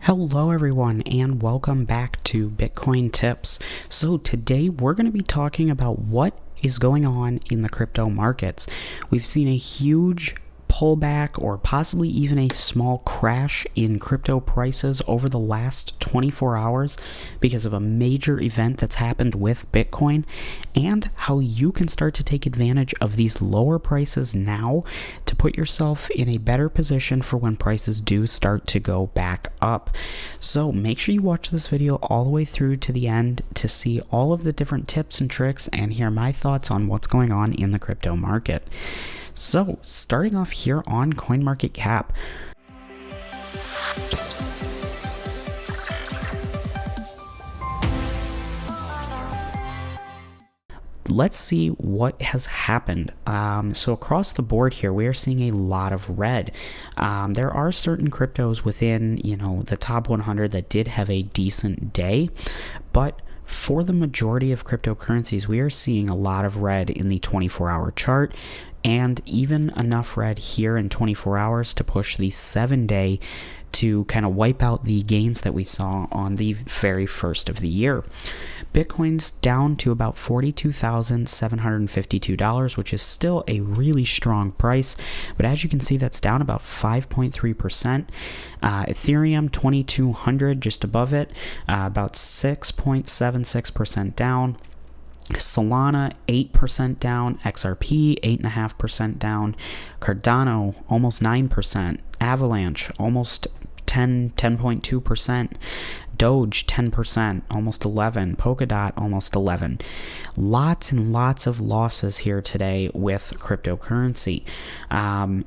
Hello everyone and welcome back to Bitcoin Tips. So today we're going to be talking about what is going on in the crypto markets. We've seen a huge pullback or possibly even a small crash in crypto prices over the last 24 hours because of a major event that's happened with Bitcoin, and how you can start to take advantage of these lower prices now to put yourself in a better position for when prices do start to go back up. So make sure you watch this video all the way through to the end to see all of the different tips and tricks and hear my thoughts on what's going on in the crypto market. So, starting off here on CoinMarketCap, let's see what has happened. So across the board here, we are seeing a lot of red. There are certain cryptos within, the top 100 that did have a decent day, but for the majority of cryptocurrencies, we are seeing a lot of red in the 24-hour chart, and even enough red here in 24 hours to push the 7-day to kind of wipe out the gains that we saw on the very first of the year. Bitcoin's down to about $42,752, which is still a really strong price, but as you can see, that's down about 5.3%. Ethereum 2200, just above it, about 6.76% down. Solana 8% down, XRP 8.5% down, Cardano almost 9%, Avalanche almost 10.2%, Doge 10%, almost 11, Polkadot almost 11. Lots and lots of losses here today with cryptocurrency.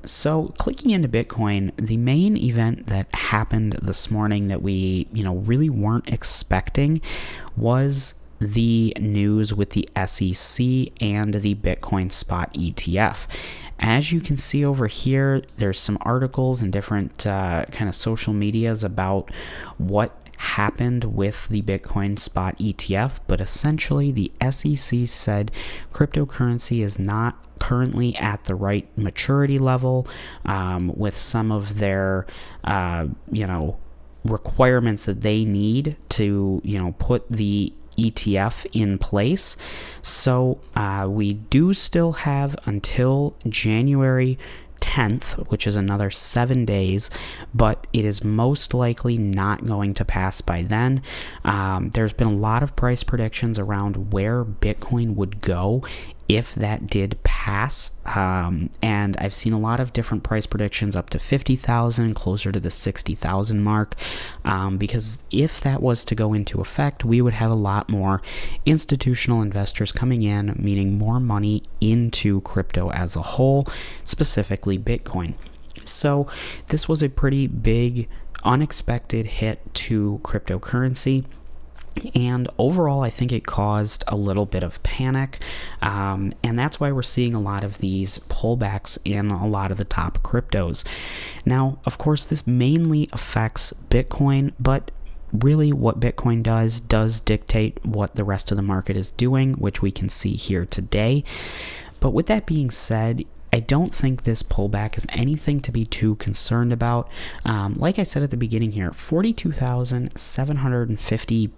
So clicking into Bitcoin, the main event that happened this morning that we really weren't expecting was the news with the SEC and the Bitcoin spot ETF. As you can see over here, there's some articles and different kind of social medias about what happened with the Bitcoin spot ETF, but essentially the SEC said cryptocurrency is not currently at the right maturity level with some of their requirements that they need to put the ETF in place. So we do still have until January 10th, which is another 7 days, but it is most likely not going to pass by then. There's been a lot of price predictions around where Bitcoin would go if that did pass, and I've seen a lot of different price predictions up to 50,000, closer to the 60,000 mark, because if that was to go into effect, we would have a lot more institutional investors coming in, meaning more money into crypto as a whole, specifically Bitcoin. So this was a pretty big unexpected hit to cryptocurrency. And overall, I think it caused a little bit of panic, and that's why we're seeing a lot of these pullbacks in a lot of the top cryptos. Now, of course, this mainly affects Bitcoin, but really what Bitcoin does dictate what the rest of the market is doing, which we can see here today. But with that being said, I don't think this pullback is anything to be too concerned about. Like I said at the beginning here, $42,750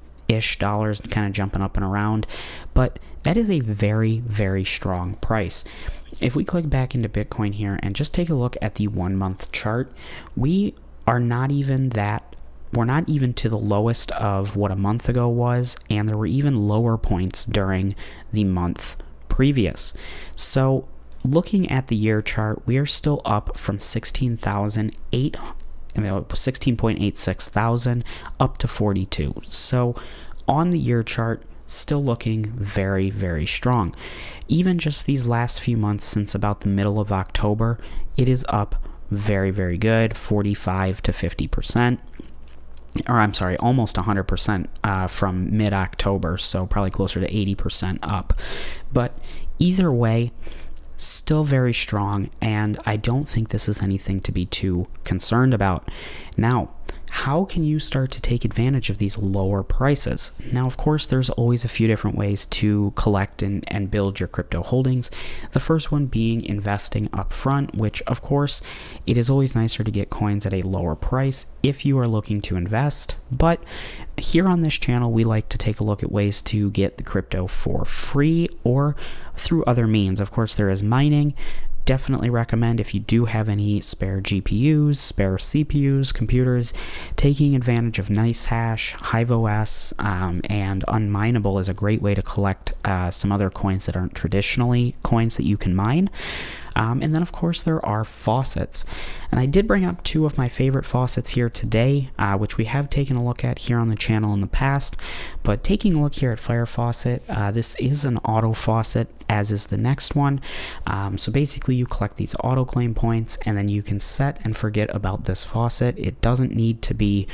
dollars, kind of jumping up and around, but that is a very, very strong price. If we click back into Bitcoin here and just take a look at the 1 month chart, we're not even to the lowest of what a month ago was, and there were even lower points during the month previous. So looking at the year chart, we are still up from 16.86 thousand up to 42. So on the year chart, still looking very, very strong. Even just these last few months since about the middle of October, it is up very, very good, 45 to 50%. Or I'm sorry, almost 100% from mid-October, so probably closer to 80% up. But either way, still very strong, and I don't think this is anything to be too concerned about. Now, how can you start to take advantage of these lower prices? Now, of course, there's always a few different ways to collect and build your crypto holdings. The first one being investing up front, which of course, it is always nicer to get coins at a lower price if you are looking to invest. But here on this channel, we like to take a look at ways to get the crypto for free or through other means. Of course, there is mining. Definitely recommend, if you do have any spare GPUs, spare CPUs, computers, taking advantage of NiceHash, HiveOS, and Unmineable is a great way to collect some other coins that aren't traditionally coins that you can mine. And then, of course, there are faucets. And I did bring up two of my favorite faucets here today, which we have taken a look at here on the channel in the past. But taking a look here at Fire Faucet, this is an auto faucet, as is the next one. So basically, you collect these auto claim points, and then you can set and forget about this faucet. It doesn't need to be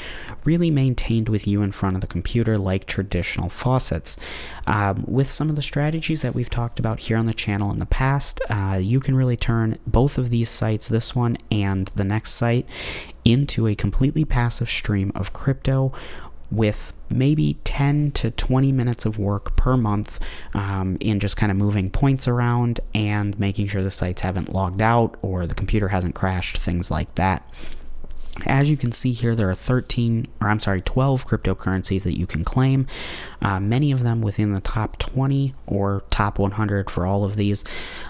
really maintained with you in front of the computer like traditional faucets. With some of the strategies that we've talked about here on the channel in the past, you can really turn both of these sites, this one and the next site, into a completely passive stream of crypto with maybe 10 to 20 minutes of work per month in just kind of moving points around and making sure the sites haven't logged out or the computer hasn't crashed, things like that. As you can see here, there are 12 cryptocurrencies that you can claim, many of them within the top 20 or top 100 for all of these,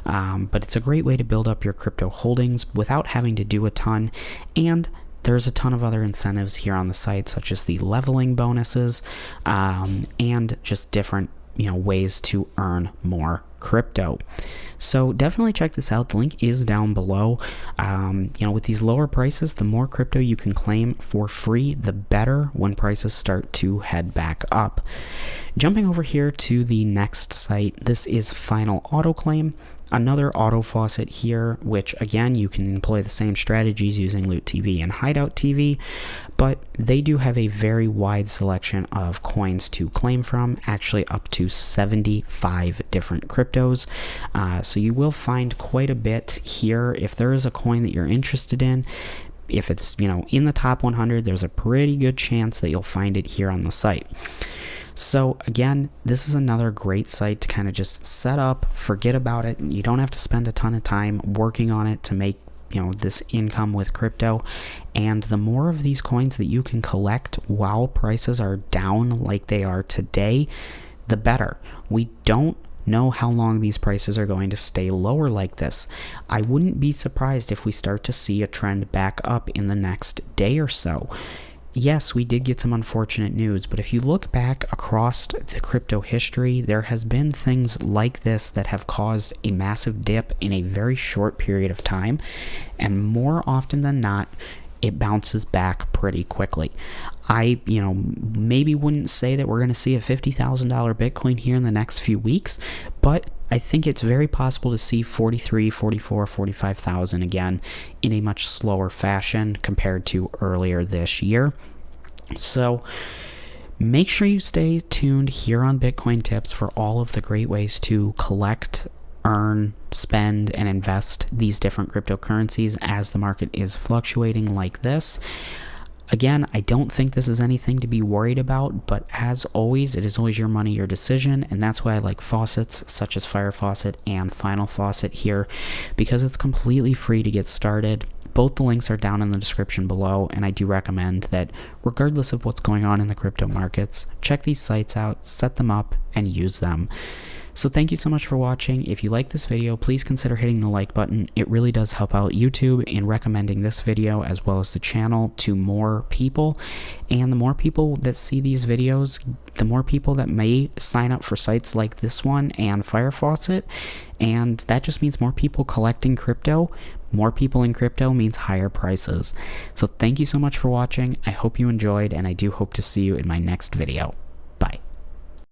but it's a great way to build up your crypto holdings without having to do a ton, and there's a ton of other incentives here on the site, such as the leveling bonuses and just different ways to earn more crypto. So definitely check this out. The link is down below. With these lower prices, the more crypto you can claim for free, the better when prices start to head back up. Jumping over here to the next site, this is Final Auto Claim. Another auto faucet here, which again, you can employ the same strategies using Loot TV and Hideout TV, but they do have a very wide selection of coins to claim from, actually up to 75 different cryptos. So you will find quite a bit here. If there is a coin that you're interested in, if it's in the top 100, there's a pretty good chance that you'll find it here on the site. So again, this is another great site to kind of just set up, forget about it. You don't have to spend a ton of time working on it to make this income with crypto. And the more of these coins that you can collect while prices are down like they are today, the better. We don't know how long these prices are going to stay lower like this. I wouldn't be surprised if we start to see a trend back up in the next day or so. Yes, we did get some unfortunate news, but if you look back across the crypto history, there has been things like this that have caused a massive dip in a very short period of time, and more often than not, it bounces back pretty quickly. I, maybe wouldn't say that we're going to see a $50,000 Bitcoin here in the next few weeks, but I think it's very possible to see 43, 44, 45,000 again in a much slower fashion compared to earlier this year. So make sure you stay tuned here on Bitcoin Tips for all of the great ways to collect, earn, spend, and invest these different cryptocurrencies as the market is fluctuating like this. Again, I don't think this is anything to be worried about, but as always, it is always your money, your decision, and that's why I like faucets such as Fire Faucet and Final Faucet here, because it's completely free to get started. Both the links are down in the description below, and I do recommend that regardless of what's going on in the crypto markets, check these sites out, set them up, and use them. So thank you so much for watching. If you like this video, please consider hitting the like button. It really does help out YouTube in recommending this video as well as the channel to more people. And the more people that see these videos, the more people that may sign up for sites like this one and Fire Faucet. And that just means more people collecting crypto. More people in crypto means higher prices. So thank you so much for watching. I hope you enjoyed, and I do hope to see you in my next video.